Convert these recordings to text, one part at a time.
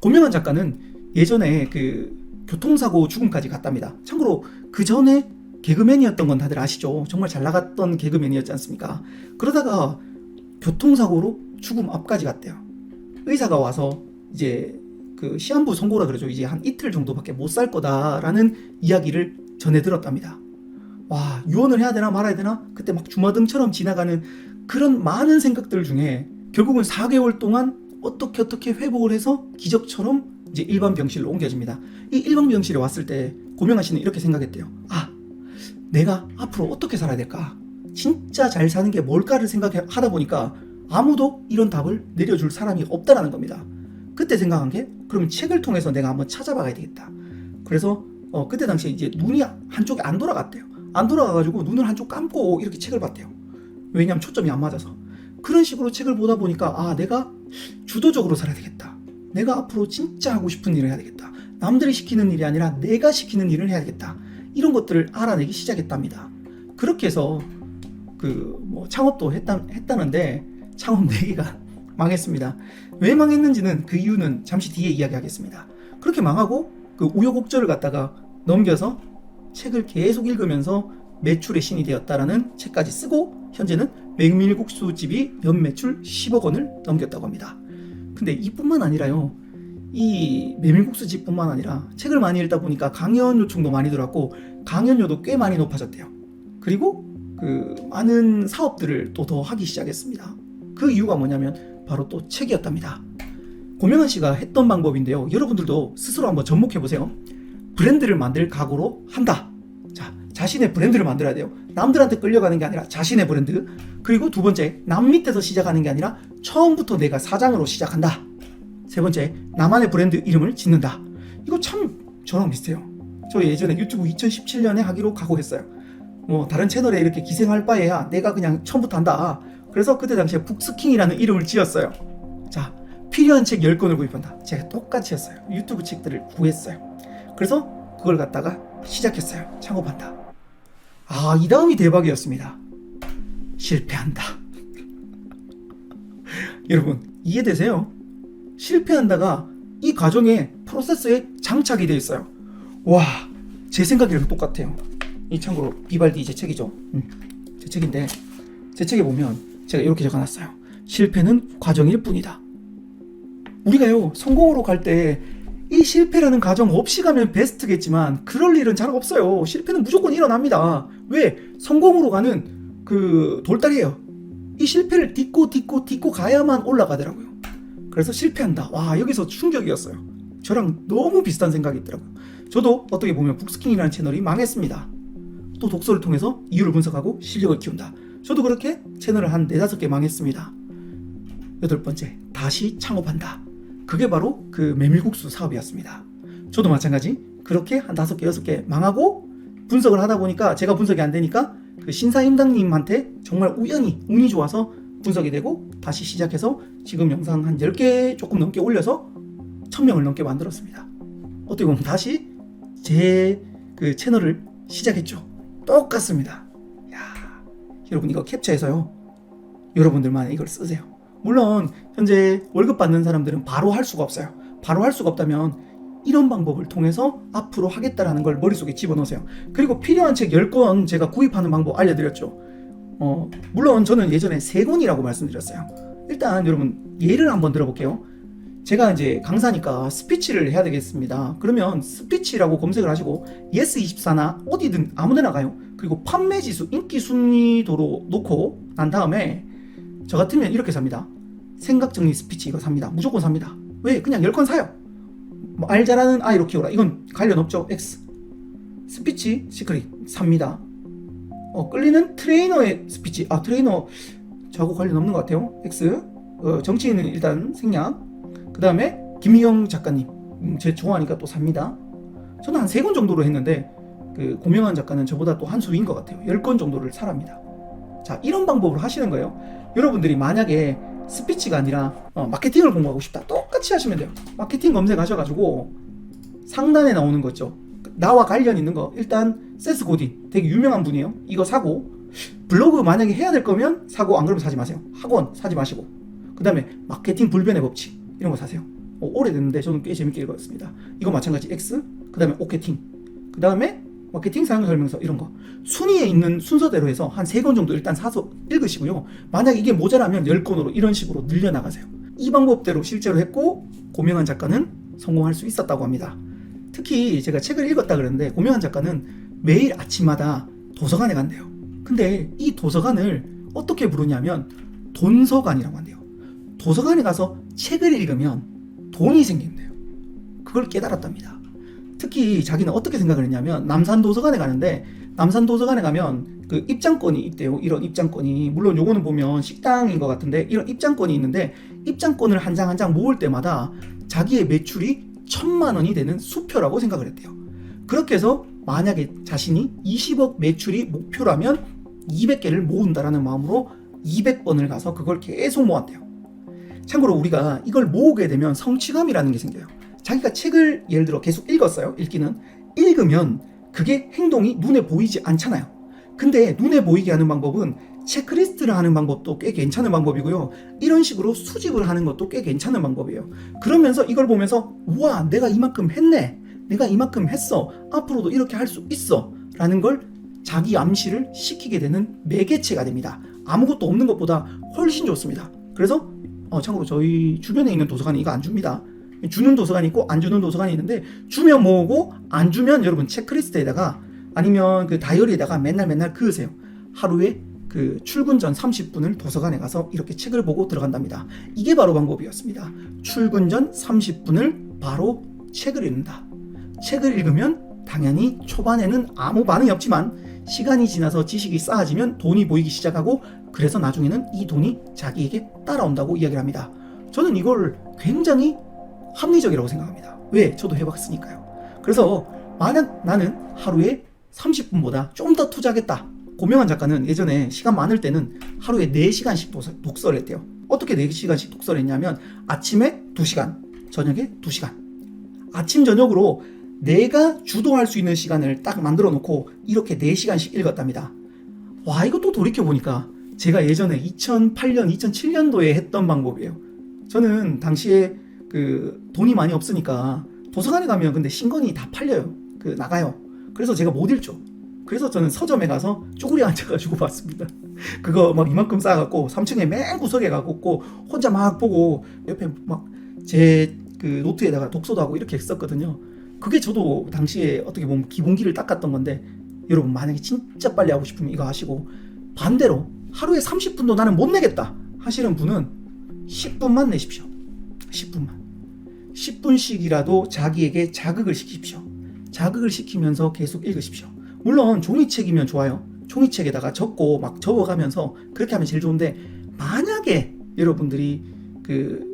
고명한 작가는 예전에 그 교통사고 죽음까지 갔답니다. 참고로 그 전에 개그맨이었던 건 다들 아시죠? 정말 잘 나갔던 개그맨이었지 않습니까? 그러다가 교통사고로 죽음 앞까지 갔대요. 의사가 와서 이제 그 시한부 선고라 그러죠. 이제 한 이틀 정도밖에 못 살 거다라는 이야기를 전해 들었답니다. 와, 유언을 해야 되나 말아야 되나? 그때 막 주마등처럼 지나가는 그런 많은 생각들 중에 결국은 4개월 동안 어떻게 회복을 해서 기적처럼 이제 일반 병실로 옮겨집니다. 이 일반 병실에 왔을 때 고명한 씨는 이렇게 생각했대요. 아, 내가 앞으로 어떻게 살아야 될까? 진짜 잘 사는 게 뭘까를 생각하다 보니까 아무도 이런 답을 내려줄 사람이 없다라는 겁니다. 그때 생각한 게 그럼 책을 통해서 내가 한번 찾아봐야 되겠다. 그래서 그때 당시에 이제 눈이 한쪽이 안 돌아갔대요. 안 돌아가가지고 눈을 한쪽 감고 이렇게 책을 봤대요. 왜냐하면 초점이 안 맞아서. 그런 식으로 책을 보다 보니까 아, 내가 주도적으로 살아야 되겠다. 내가 앞으로 진짜 하고 싶은 일을 해야 되겠다. 남들이 시키는 일이 아니라 내가 시키는 일을 해야 되겠다. 이런 것들을 알아내기 시작했답니다. 그렇게 해서 창업도 했다는데 창업 4개가 망했습니다. 왜 망했는지는 그 이유는 잠시 뒤에 이야기하겠습니다. 그렇게 망하고 그 우여곡절을 갖다가 넘겨서 책을 계속 읽으면서 매출의 신이 되었다라는 책까지 쓰고 현재는 메밀국수집이 연매출 10억 원을 넘겼다고 합니다. 근데 이뿐만 아니라요. 이 메밀국수집뿐만 아니라 책을 많이 읽다 보니까 강연 요청도 많이 들어왔고 강연료도 꽤 많이 높아졌대요. 그리고 그 많은 사업들을 또 더 하기 시작했습니다. 그 이유가 뭐냐면 바로 또 책이었답니다. 고명한 씨가 했던 방법인데요. 여러분들도 스스로 한번 접목해보세요. 브랜드를 만들 각오로 한다. 자, 자신의 브랜드를 만들어야 돼요. 남들한테 끌려가는 게 아니라 자신의 브랜드. 그리고 두 번째, 남 밑에서 시작하는 게 아니라 처음부터 내가 사장으로 시작한다. 세 번째, 나만의 브랜드 이름을 짓는다. 이거 참 저랑 비슷해요. 저 예전에 유튜브 2017년에 하기로 각오했어요. 다른 채널에 이렇게 기생할 바에야 내가 그냥 처음부터 한다. 그래서 그때 당시에 북스킹이라는 이름을 지었어요. 자, 필요한 책 10권을 구입한다. 제가 똑같이 했어요. 유튜브 책들을 구했어요. 그래서 그걸 갖다가 시작했어요. 창업한다. 아, 이 다음이 대박이었습니다. 실패한다. 여러분, 이해되세요? 실패한다가 이 과정에 프로세스에 장착이 되어 있어요. 와, 제 생각이랑 똑같아요. 이 참고로 비발디 제 책이죠. 제 책인데 제 책에 보면 제가 이렇게 적어놨어요. 실패는 과정일 뿐이다. 우리가요, 성공으로 갈 때 이 실패라는 과정 없이 가면 베스트겠지만 그럴 일은 잘 없어요. 실패는 무조건 일어납니다. 왜? 성공으로 가는 그 돌다리예요. 이 실패를 딛고 가야만 올라가더라고요. 그래서 실패한다. 와, 여기서 충격이었어요. 저랑 너무 비슷한 생각이 있더라고요. 저도 어떻게 보면 북스킹이라는 채널이 망했습니다. 또 독서를 통해서 이유를 분석하고 실력을 키운다. 저도 그렇게 채널을 한 4-5개 망했습니다. 8번째, 다시 창업한다. 그게 바로 그 메밀국수 사업이었습니다. 저도 마찬가지 그렇게 한 5개, 6개 망하고 분석을 하다 보니까 제가 분석이 안 되니까 그 신사임당님한테 정말 우연히 운이 좋아서 분석이 되고 다시 시작해서 지금 영상 한 10개 조금 넘게 올려서 1000명을 넘게 만들었습니다. 어떻게 보면 다시 제 그 채널을 시작했죠. 똑같습니다. 야, 여러분 이거 캡처해서요. 여러분들만 이걸 쓰세요. 물론 현재 월급 받는 사람들은 바로 할 수가 없어요. 바로 할 수가 없다면 이런 방법을 통해서 앞으로 하겠다라는 걸 머릿속에 집어넣으세요. 그리고 필요한 책 10권 제가 구입하는 방법 알려드렸죠. 물론 저는 예전에 3권이라고 말씀드렸어요. 일단 여러분 예를 한번 들어볼게요. 제가 이제 강사니까 스피치를 해야 되겠습니다. 그러면 스피치라고 검색을 하시고 예스24나 어디든 아무데나 가요. 그리고 판매 지수, 인기 순위도로 놓고 난 다음에 저 같으면 이렇게 삽니다. 생각 정리 스피치 이거 삽니다. 무조건 삽니다. 왜? 그냥 10권 사요. 말 잘하는 아이로 키워라. 이건 관련 없죠. X. 스피치 시크릿 삽니다. 끌리는 트레이너의 스피치. 트레이너 저하고 관련 없는 것 같아요. X. 정치인은 일단 생략. 그 다음에 김희영 작가님 제 좋아하니까 또 삽니다. 저는 한 3권 정도로 했는데 그 고명한 작가는 저보다 또 한 수인 것 같아요. 10권 정도를 사랍니다. 자, 이런 방법으로 하시는 거예요. 여러분들이 만약에 스피치가 아니라 마케팅을 공부하고 싶다. 똑같이 하시면 돼요. 마케팅 검색하셔가지고 상단에 나오는 거 있죠. 나와 관련 있는 거 일단 세스 고딘 되게 유명한 분이에요. 이거 사고 블로그 만약에 해야 될 거면 사고 안 그러면 사지 마세요. 학원 사지 마시고 그 다음에 마케팅 불변의 법칙 이런 거 사세요. 오래됐는데 저는 꽤 재밌게 읽었습니다. 이거 마찬가지 X, 그 다음에 오케팅, 그 다음에 마케팅 사용 설명서 이런 거 순위에 있는 순서대로 해서 한 3권 정도 일단 사서 읽으시고요. 만약 이게 모자라면 10권으로 이런 식으로 늘려나가세요. 이 방법대로 실제로 했고 고명한 작가는 성공할 수 있었다고 합니다. 특히 제가 책을 읽었다 그랬는데 고명한 작가는 매일 아침마다 도서관에 간대요. 근데 이 도서관을 어떻게 부르냐면 돈서관이라고 한대요. 도서관에 가서 책을 읽으면 돈이 생긴대요. 그걸 깨달았답니다. 특히 자기는 어떻게 생각을 했냐면 남산도서관에 가는데 남산도서관에 가면 그 입장권이 있대요. 이런 입장권이 물론 요거는 보면 식당인 것 같은데 이런 입장권이 있는데 입장권을 한 장 한 장 모을 때마다 자기의 매출이 1,000만 원이 되는 수표라고 생각을 했대요. 그렇게 해서 만약에 자신이 20억 매출이 목표라면 200개를 모은다라는 마음으로 200번을 가서 그걸 계속 모았대요. 참고로 우리가 이걸 모으게 되면 성취감이라는 게 생겨요. 자기가 책을 예를 들어 계속 읽었어요. 읽으면 그게 행동이 눈에 보이지 않잖아요. 근데 눈에 보이게 하는 방법은 체크리스트를 하는 방법도 꽤 괜찮은 방법이고요. 이런 식으로 수집을 하는 것도 꽤 괜찮은 방법이에요. 그러면서 이걸 보면서 우와 내가 이만큼 했네, 내가 이만큼 했어, 앞으로도 이렇게 할 수 있어 라는 걸 자기 암시를 시키게 되는 매개체가 됩니다. 아무것도 없는 것보다 훨씬 좋습니다. 그래서 참고로 저희 주변에 있는 도서관이 이거 안 줍니다. 주는 도서관이 있고 안 주는 도서관이 있는데 주면 모으고 안 주면 여러분 체크리스트에다가 아니면 그 다이어리에다가 맨날 그으세요. 하루에 그 출근 전 30분을 도서관에 가서 이렇게 책을 보고 들어간답니다. 이게 바로 방법이었습니다. 출근 전 30분을 바로 책을 읽는다. 책을 읽으면 당연히 초반에는 아무 반응이 없지만 시간이 지나서 지식이 쌓아지면 돈이 보이기 시작하고 그래서 나중에는 이 돈이 자기에게 따라온다고 이야기를 합니다. 저는 이걸 굉장히 합리적이라고 생각합니다. 왜? 저도 해봤으니까요. 그래서 만약 나는 하루에 30분보다 좀 더 투자하겠다. 고명한 작가는 예전에 시간 많을 때는 하루에 4시간씩 독서를 했대요. 어떻게 4시간씩 독서를 했냐면 아침에 2시간, 저녁에 2시간. 아침 저녁으로 내가 주도할 수 있는 시간을 딱 만들어 놓고 이렇게 4시간씩 읽었답니다. 와, 이것도 돌이켜보니까 제가 예전에 2008년, 2007년도에 했던 방법이에요. 저는 당시에 그 돈이 많이 없으니까 도서관에 가면 근데 신건이 다 팔려요. 나가요. 그래서 제가 못 읽죠. 그래서 저는 서점에 가서 쪼그리 앉아가지고 봤습니다. 그거 막 이만큼 쌓아갖고 3층에 맨 구석에 가고 혼자 막 보고 옆에 막 제 그 노트에다가 독서도 하고 이렇게 했었거든요. 그게 저도 당시에 어떻게 보면 기본기를 닦았던 건데 여러분 만약에 진짜 빨리 하고 싶으면 이거 하시고 반대로 하루에 30분도 나는 못 내겠다 하시는 분은 10분만 내십시오. 10분씩이라도 자기에게 자극을 시키십시오. 자극을 시키면서 계속 읽으십시오. 물론 종이책이면 좋아요. 종이책에다가 적고 막 적어가면서 그렇게 하면 제일 좋은데 만약에 여러분들이 그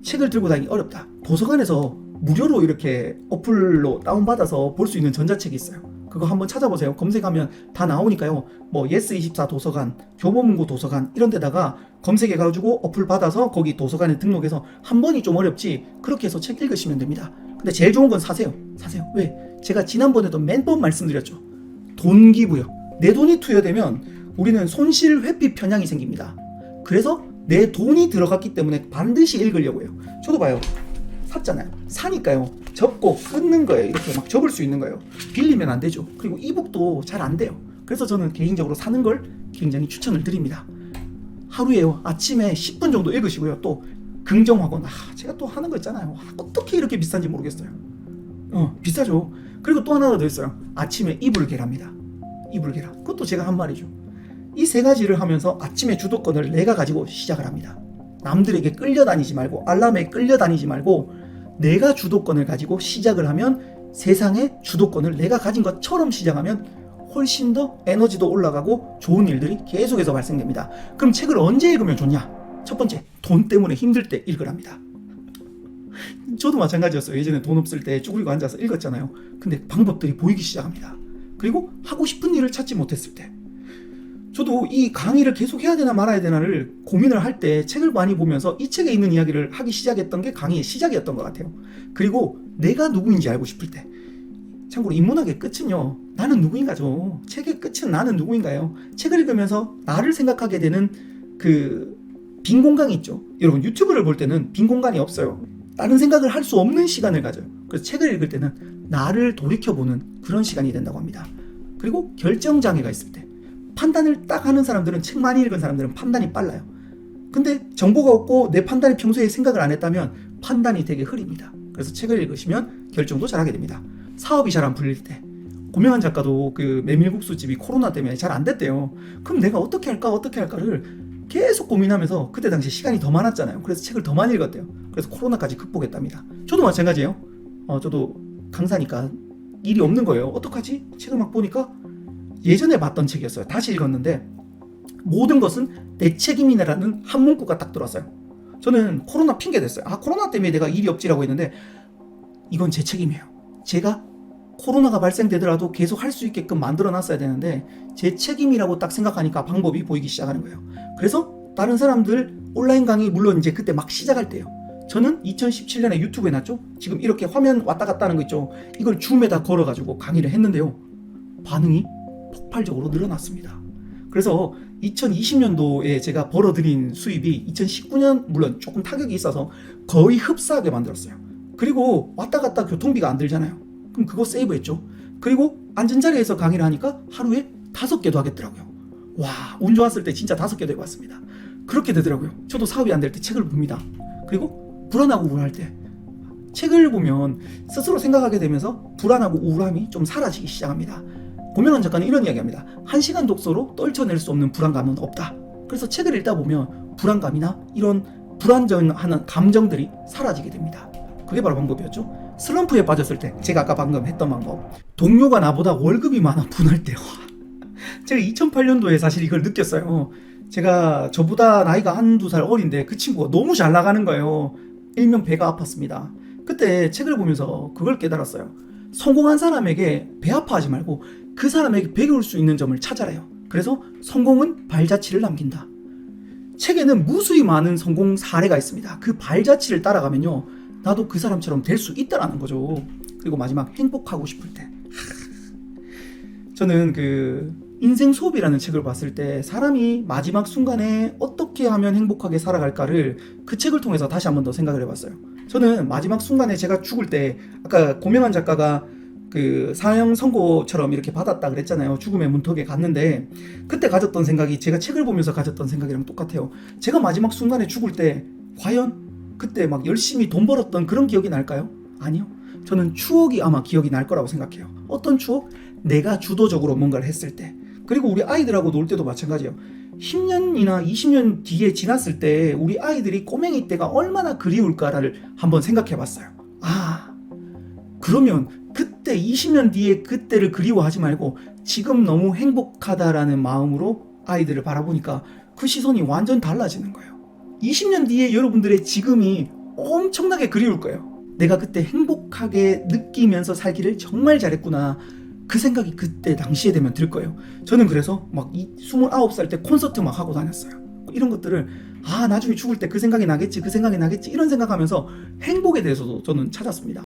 책을 들고 다니기 어렵다. 도서관에서 무료로 이렇게 어플로 다운받아서 볼 수 있는 전자책이 있어요. 그거 한번 찾아보세요. 검색하면 다 나오니까요. 뭐 예스24 도서관, 교보문고 도서관 이런 데다가 검색해가지고 어플 받아서 거기 도서관에 등록해서 한 번이 좀 어렵지 그렇게 해서 책 읽으시면 됩니다. 근데 제일 좋은 건 사세요. 왜? 제가 지난번에도 매번 말씀드렸죠. 돈 기부요. 내 돈이 투여되면 우리는 손실 회피 편향이 생깁니다. 그래서 내 돈이 들어갔기 때문에 반드시 읽으려고 해요. 저도 봐요. 샀잖아요. 사니까요. 접고 끊는 거예요. 이렇게 막 접을 수 있는 거예요. 빌리면 안 되죠. 그리고 이북도 잘 안 돼요. 그래서 저는 개인적으로 사는 걸 굉장히 추천을 드립니다. 하루에요. 아침에 10분 정도 읽으시고요. 또 긍정학원. 제가 또 하는 거 있잖아요. 어떻게 이렇게 비싼지 모르겠어요. 비싸죠. 그리고 또 하나 더 있어요. 아침에 이불 개랍니다. 이불 개라. 그것도 제가 한 말이죠. 이 3가지를 하면서 아침에 주도권을 내가 가지고 시작을 합니다. 남들에게 끌려다니지 말고 알람에 끌려다니지 말고 내가 주도권을 가지고 시작을 하면 세상의 주도권을 내가 가진 것처럼 시작하면 훨씬 더 에너지도 올라가고 좋은 일들이 계속해서 발생됩니다. 그럼 책을 언제 읽으면 좋냐? 첫 번째, 돈 때문에 힘들 때 읽으랍니다. 저도 마찬가지였어요. 예전에 돈 없을 때 쭈그리고 앉아서 읽었잖아요. 근데 방법들이 보이기 시작합니다. 그리고 하고 싶은 일을 찾지 못했을 때 저도 이 강의를 계속 해야 되나 말아야 되나를 고민을 할 때 책을 많이 보면서 이 책에 있는 이야기를 하기 시작했던 게 강의의 시작이었던 것 같아요. 그리고 내가 누구인지 알고 싶을 때 참고로 인문학의 끝은요. 나는 누구인가죠. 책의 끝은 나는 누구인가요. 책을 읽으면서 나를 생각하게 되는 그 빈 공간이 있죠. 여러분 유튜브를 볼 때는 빈 공간이 없어요. 다른 생각을 할 수 없는 시간을 가져요. 그래서 책을 읽을 때는 나를 돌이켜보는 그런 시간이 된다고 합니다. 그리고 결정장애가 있을 때 판단을 딱 하는 사람들은, 책 많이 읽은 사람들은 판단이 빨라요. 근데 정보가 없고 내 판단이 평소에 생각을 안 했다면 판단이 되게 흐립니다. 그래서 책을 읽으시면 결정도 잘하게 됩니다. 사업이 잘 안 풀릴 때, 고명한 작가도 그 메밀국수집이 코로나 때문에 잘 안 됐대요. 그럼 내가 어떻게 할까를 계속 고민하면서, 그때 당시 시간이 더 많았잖아요. 그래서 책을 더 많이 읽었대요. 그래서 코로나까지 극복했답니다. 저도 마찬가지예요. 저도 강사니까 일이 없는 거예요. 어떡하지? 책을 막 보니까 예전에 봤던 책이었어요. 다시 읽었는데 모든 것은 내 책임이네라는 한 문구가 딱 들었어요. 저는 코로나 핑계 댔어요. 코로나 때문에 내가 일이 없지라고 했는데 이건 제 책임이에요. 제가 코로나가 발생되더라도 계속 할 수 있게끔 만들어 놨어야 되는데 제 책임이라고 딱 생각하니까 방법이 보이기 시작하는 거예요. 그래서 다른 사람들 온라인 강의, 물론 이제 그때 막 시작할 때예요. 저는 2017년에 유튜브에 놨죠. 지금 이렇게 화면 왔다 갔다 하는 거 있죠. 이걸 줌에다 걸어가지고 강의를 했는데요. 반응이 폭발적으로 늘어났습니다. 그래서 2020년도에 제가 벌어들인 수입이 2019년, 물론 조금 타격이 있어서 거의 흡사하게 만들었어요. 그리고 왔다 갔다 교통비가 안 들잖아요. 그럼 그거 세이브했죠. 그리고 앉은 자리에서 강의를 하니까 하루에 5개도 하겠더라고요. 와, 운 좋았을 때 진짜 5개도 해봤습니다. 그렇게 되더라고요. 저도 사업이 안 될 때 책을 봅니다. 그리고 불안하고 우울할 때 책을 보면 스스로 생각하게 되면서 불안하고 우울함이 좀 사라지기 시작합니다. 고명한 작가는 이런 이야기합니다. 1시간 독서로 떨쳐낼 수 없는 불안감은 없다. 그래서 책을 읽다 보면 불안감이나 이런 불안정하는 감정들이 사라지게 됩니다. 그게 바로 방법이었죠. 슬럼프에 빠졌을 때, 제가 아까 방금 했던 방법, 동료가 나보다 월급이 많아 분할 때, 제가 2008년도에 사실 이걸 느꼈어요. 제가 저보다 나이가 한두 살 어린데 그 친구가 너무 잘 나가는 거예요. 일명 배가 아팠습니다. 그때 책을 보면서 그걸 깨달았어요. 성공한 사람에게 배 아파하지 말고 그 사람에게 배울 수 있는 점을 찾아라요. 그래서 성공은 발자취를 남긴다. 책에는 무수히 많은 성공 사례가 있습니다. 그 발자취를 따라가면요, 나도 그 사람처럼 될 수 있다라는 거죠. 그리고 마지막, 행복하고 싶을 때. 저는 그 인생 수업이라는 책을 봤을 때 사람이 마지막 순간에 어떻게 하면 행복하게 살아갈까를 그 책을 통해서 다시 한 번 더 생각을 해봤어요. 저는 마지막 순간에 제가 죽을 때, 아까 고명한 작가가 그 사형 선고처럼 이렇게 받았다 그랬잖아요. 죽음의 문턱에 갔는데 그때 가졌던 생각이 제가 책을 보면서 가졌던 생각이랑 똑같아요. 제가 마지막 순간에 죽을 때 과연 그때 막 열심히 돈 벌었던 그런 기억이 날까요? 아니요. 저는 추억이 아마 기억이 날 거라고 생각해요. 어떤 추억? 내가 주도적으로 뭔가를 했을 때. 그리고 우리 아이들하고 놀 때도 마찬가지예요. 10년이나 20년 뒤에 지났을 때 우리 아이들이 꼬맹이 때가 얼마나 그리울까를 한번 생각해 봤어요. 그러면 그때 20년 뒤에 그때를 그리워하지 말고 지금 너무 행복하다라는 마음으로 아이들을 바라보니까 그 시선이 완전 달라지는 거예요. 20년 뒤에 여러분들의 지금이 엄청나게 그리울 거예요. 내가 그때 행복하게 느끼면서 살기를 정말 잘했구나. 그 생각이 그때 당시에 되면 들 거예요. 저는 그래서 막 29살 때 콘서트 막 하고 다녔어요. 이런 것들을 나중에 죽을 때 그 생각이 나겠지 이런 생각하면서 행복에 대해서도 저는 찾았습니다.